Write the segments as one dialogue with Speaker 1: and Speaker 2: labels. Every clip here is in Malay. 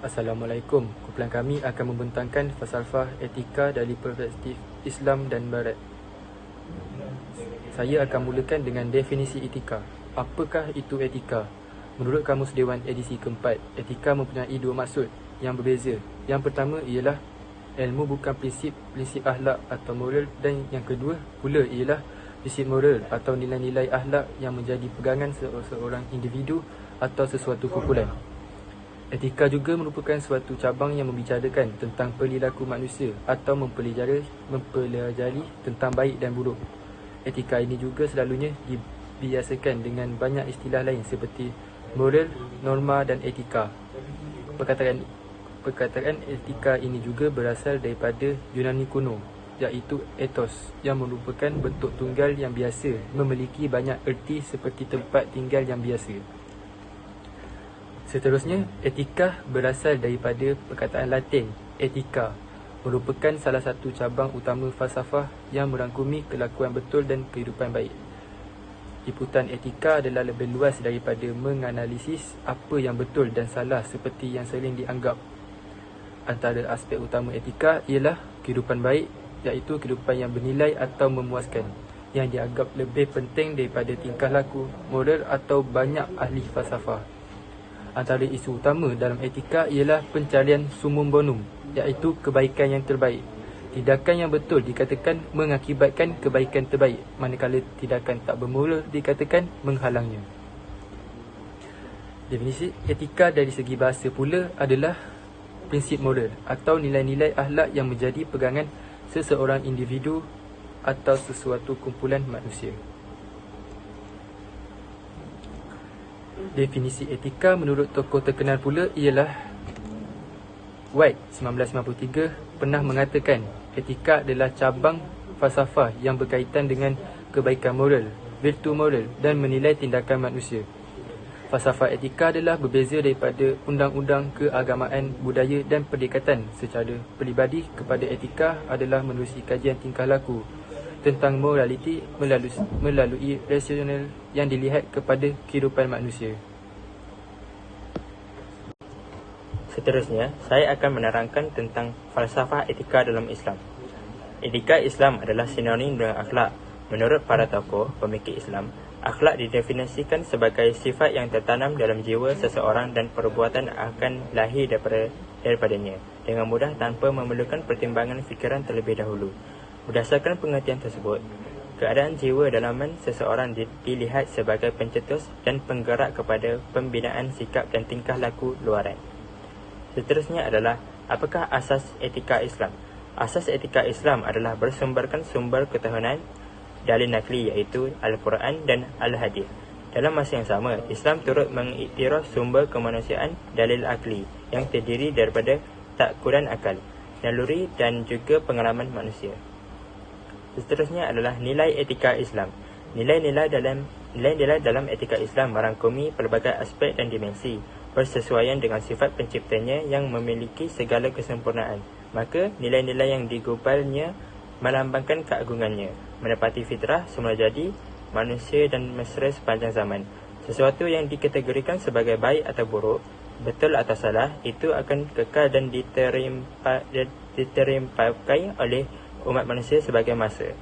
Speaker 1: Assalamualaikum. Kumpulan kami akan membentangkan falsafah etika dari perspektif Islam dan Barat. Saya akan mulakan dengan definisi etika. Apakah itu etika? Menurut Kamus Dewan edisi keempat, etika mempunyai dua maksud yang berbeza. Yang pertama ialah ilmu bukan prinsip akhlak atau moral, dan yang kedua pula ialah prinsip moral atau nilai-nilai akhlak yang menjadi pegangan seorang individu atau sesuatu kumpulan. Etika juga merupakan suatu cabang yang membicarakan tentang perilaku manusia atau mempelajari tentang baik dan buruk. Etika ini juga selalunya dibiasakan dengan banyak istilah lain seperti moral, norma dan etika. Perkataan etika ini juga berasal daripada Yunani kuno, iaitu ethos, yang merupakan bentuk tunggal yang biasa memiliki banyak erti seperti tempat tinggal yang biasa. Seterusnya, etika berasal daripada perkataan Latin etika, merupakan salah satu cabang utama falsafah yang merangkumi kelakuan betul dan kehidupan baik. Liputan etika adalah lebih luas daripada menganalisis apa yang betul dan salah seperti yang sering dianggap. Antara aspek utama etika ialah kehidupan baik, iaitu kehidupan yang bernilai atau memuaskan, yang dianggap lebih penting daripada tingkah laku, moral atau banyak ahli falsafah. Antara isu utama dalam etika ialah pencarian summum bonum, iaitu kebaikan yang terbaik. Tindakan yang betul dikatakan mengakibatkan kebaikan terbaik, manakala tindakan tak bermula dikatakan menghalangnya. Definisi etika dari segi bahasa pula adalah prinsip moral atau nilai-nilai akhlak yang menjadi pegangan seseorang individu atau sesuatu kumpulan manusia. Definisi etika menurut tokoh terkenal pula ialah White 1993 pernah mengatakan etika adalah cabang falsafah yang berkaitan dengan kebaikan moral, virtu moral dan menilai tindakan manusia. Falsafah etika adalah berbeza daripada undang-undang keagamaan, budaya dan pendekatan secara peribadi kepada etika adalah menerusi kajian tingkah laku tentang moraliti melalui rasional yang dilihat kepada kehidupan manusia.
Speaker 2: Seterusnya, saya akan menerangkan tentang falsafah etika dalam Islam. Etika Islam adalah sinonim dengan akhlak. Menurut para tokoh pemikir Islam, akhlak didefinisikan sebagai sifat yang tertanam dalam jiwa seseorang dan perbuatan akan lahir daripadanya dengan mudah tanpa memerlukan pertimbangan fikiran terlebih dahulu. Berdasarkan pengertian tersebut, keadaan jiwa dalaman seseorang dilihat sebagai pencetus dan penggerak kepada pembinaan sikap dan tingkah laku luaran. Seterusnya adalah, apakah asas etika Islam? Asas etika Islam adalah bersumberkan sumber ketuhanan, dalil nakli iaitu Al-Quran dan Al-Hadis. Dalam masa yang sama, Islam turut mengiktiraf sumber kemanusiaan, dalil akli, yang terdiri daripada takudan akal, naluri dan juga pengalaman manusia. Seterusnya adalah nilai etika Islam. Nilai-nilai dalam etika Islam merangkumi pelbagai aspek dan dimensi, bersesuaian dengan sifat penciptanya yang memiliki segala kesempurnaan. Maka, nilai-nilai yang digubalnya melambangkan keagungannya, menepati fitrah semula jadi manusia dan mesra sepanjang zaman. Sesuatu yang dikategorikan sebagai baik atau buruk, betul atau salah, itu akan kekal dan diterimpai oleh umat manusia sebagai masa.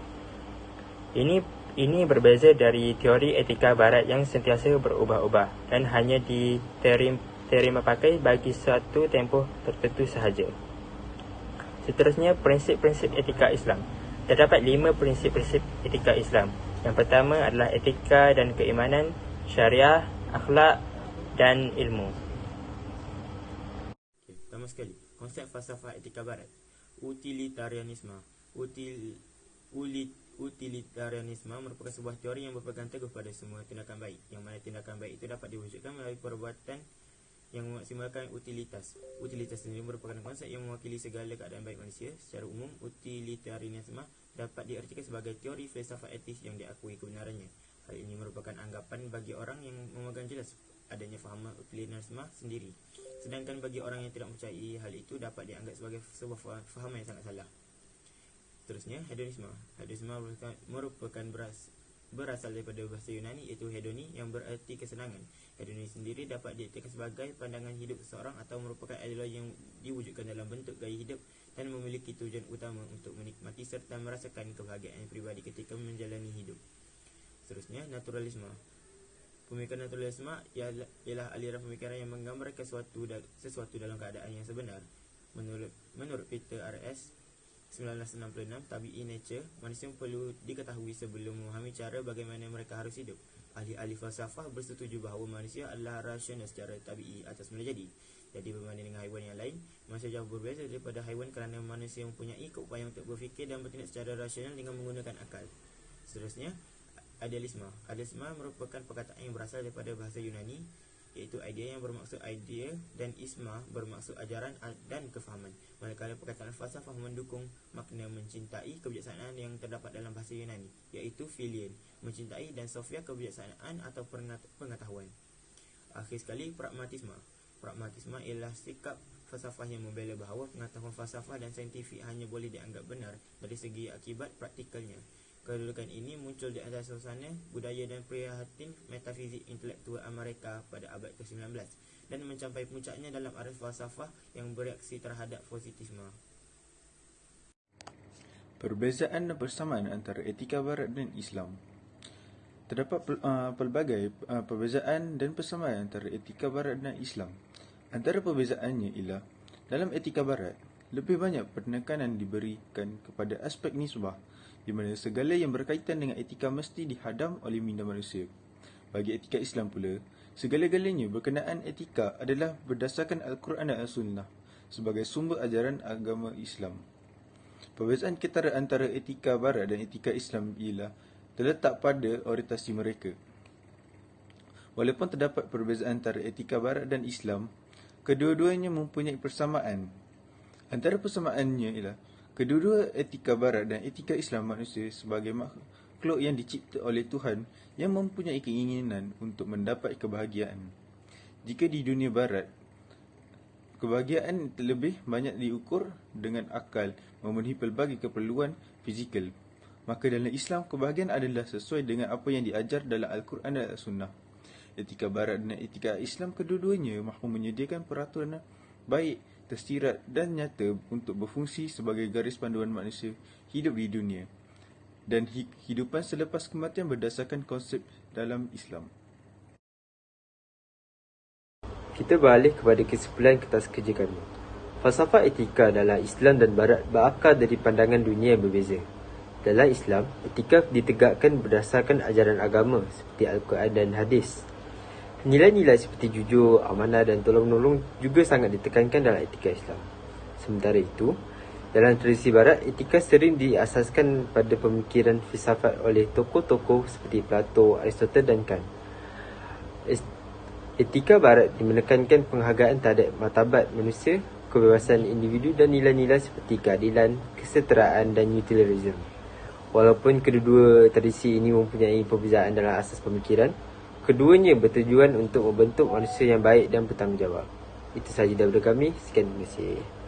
Speaker 2: Ini berbeza dari teori etika barat yang sentiasa berubah-ubah dan hanya diterima pakai bagi suatu tempoh tertentu sahaja. Seterusnya, prinsip-prinsip etika Islam. Terdapat 5 prinsip-prinsip etika Islam. Yang pertama adalah etika dan keimanan, syariah, akhlak dan ilmu. Pertama sekali, konsep falsafah etika barat. Utilitarianisme. Utilitarianisme merupakan sebuah teori yang berpegang teguh pada semua tindakan baik, yang mana tindakan baik itu dapat diwujudkan melalui perbuatan yang memaksimalkan utilitas. Utilitas sendiri merupakan konsep yang mewakili segala keadaan baik manusia. Secara umum, utilitarianisme dapat diartikan sebagai teori filsafat etis yang diakui kebenarannya. Hal ini merupakan anggapan bagi orang yang memegang jelas adanya fahaman utilitarianisme sendiri. Sedangkan bagi orang yang tidak mempercayai hal itu dapat dianggap sebagai sebuah fahaman yang sangat salah. Seterusnya, hedonisme. Hedonisme merupakan
Speaker 3: berasal daripada bahasa Yunani iaitu hedoni yang berarti kesenangan. Hedoni sendiri dapat diartikan sebagai pandangan hidup seseorang atau merupakan ideologi yang diwujudkan dalam bentuk gaya hidup dan memiliki tujuan utama untuk menikmati serta merasakan kebahagiaan pribadi ketika menjalani hidup. Seterusnya, naturalisme. Pemikiran naturalisme ialah aliran pemikiran yang menggambarkan sesuatu dalam keadaan yang sebenar. Menurut Peter R.S. 1966, tabi'i nature, manusia perlu diketahui sebelum memahami cara bagaimana mereka harus hidup. Ahli-ahli falsafah bersetuju bahawa manusia adalah rasional secara tabi'i atas mula jadi. Jadi berbanding dengan haiwan yang lain, manusia jauh berbeza daripada haiwan kerana manusia mempunyai keupayaan untuk berfikir dan bertindak secara rasional dengan menggunakan akal. Seterusnya, idealisme. Idealisme merupakan perkataan yang berasal daripada bahasa Yunani, iaitu idea yang bermaksud idea dan isma bermaksud ajaran dan kefahaman. Manakala perkataan falsafah mendukung makna mencintai kebijaksanaan yang terdapat dalam bahasa Yunani, iaitu philion, mencintai, dan sophia, kebijaksanaan atau pengetahuan. Akhir sekali, pragmatisme. Pragmatisme ialah sikap falsafah yang membela bahawa pengetahuan falsafah dan saintifik hanya boleh dianggap benar dari segi akibat praktikalnya. Kedudukan ini muncul di atas suasana budaya dan prihatin metafizik intelektual Amerika pada abad ke-19 dan mencapai puncaknya dalam arus falsafah yang bereaksi terhadap positifisme.
Speaker 4: Perbezaan dan persamaan antara etika Barat dan Islam. Terdapat pelbagai perbezaan dan persamaan antara etika Barat dan Islam. Antara perbezaannya ialah dalam etika Barat, lebih banyak penekanan diberikan kepada aspek nisbah, di mana segala yang berkaitan dengan etika mesti dihadam oleh minda manusia. Bagi etika Islam pula, segala-galanya berkenaan etika adalah berdasarkan Al-Quran dan As-Sunnah sebagai sumber ajaran agama Islam. Perbezaan ketara antara etika Barat dan etika Islam ialah terletak pada orientasi mereka. Walaupun terdapat perbezaan antara etika Barat dan Islam, kedua-duanya mempunyai persamaan. Antara persamaannya ialah kedua-dua etika Barat dan etika Islam manusia sebagai makhluk yang dicipta oleh Tuhan yang mempunyai keinginan untuk mendapat kebahagiaan. Jika di dunia Barat, kebahagiaan lebih banyak diukur dengan akal memenuhi pelbagai keperluan fizikal, maka dalam Islam kebahagiaan adalah sesuai dengan apa yang diajar dalam Al-Quran dan As-Sunnah. Etika Barat dan etika Islam kedua-duanya mahu menyediakan peraturan baik, tersirat dan nyata untuk berfungsi sebagai garis panduan manusia hidup di dunia dan hidupan selepas kematian berdasarkan konsep dalam Islam.
Speaker 5: Kita beralih kepada kesimpulan kertas kerja kami. Falsafah etika dalam Islam dan Barat berakar dari pandangan dunia yang berbeza. Dalam Islam, etika ditegakkan berdasarkan ajaran agama seperti Al-Quran dan hadis. Nilai-nilai seperti jujur, amanah dan tolong-menolong juga sangat ditekankan dalam etika Islam. Sementara itu, dalam tradisi Barat, etika sering diasaskan pada pemikiran filsafat oleh tokoh-tokoh seperti Plato, Aristotle dan Kant. Etika Barat menekankan penghargaan terhadap martabat manusia, kebebasan individu dan nilai-nilai seperti keadilan, kesetaraan dan utilitarisme. Walaupun kedua-dua tradisi ini mempunyai perbezaan dalam asas pemikiran, keduanya bertujuan untuk membentuk manusia yang baik dan bertanggungjawab. Itu sahaja daripada kami. Sekian, terima kasih.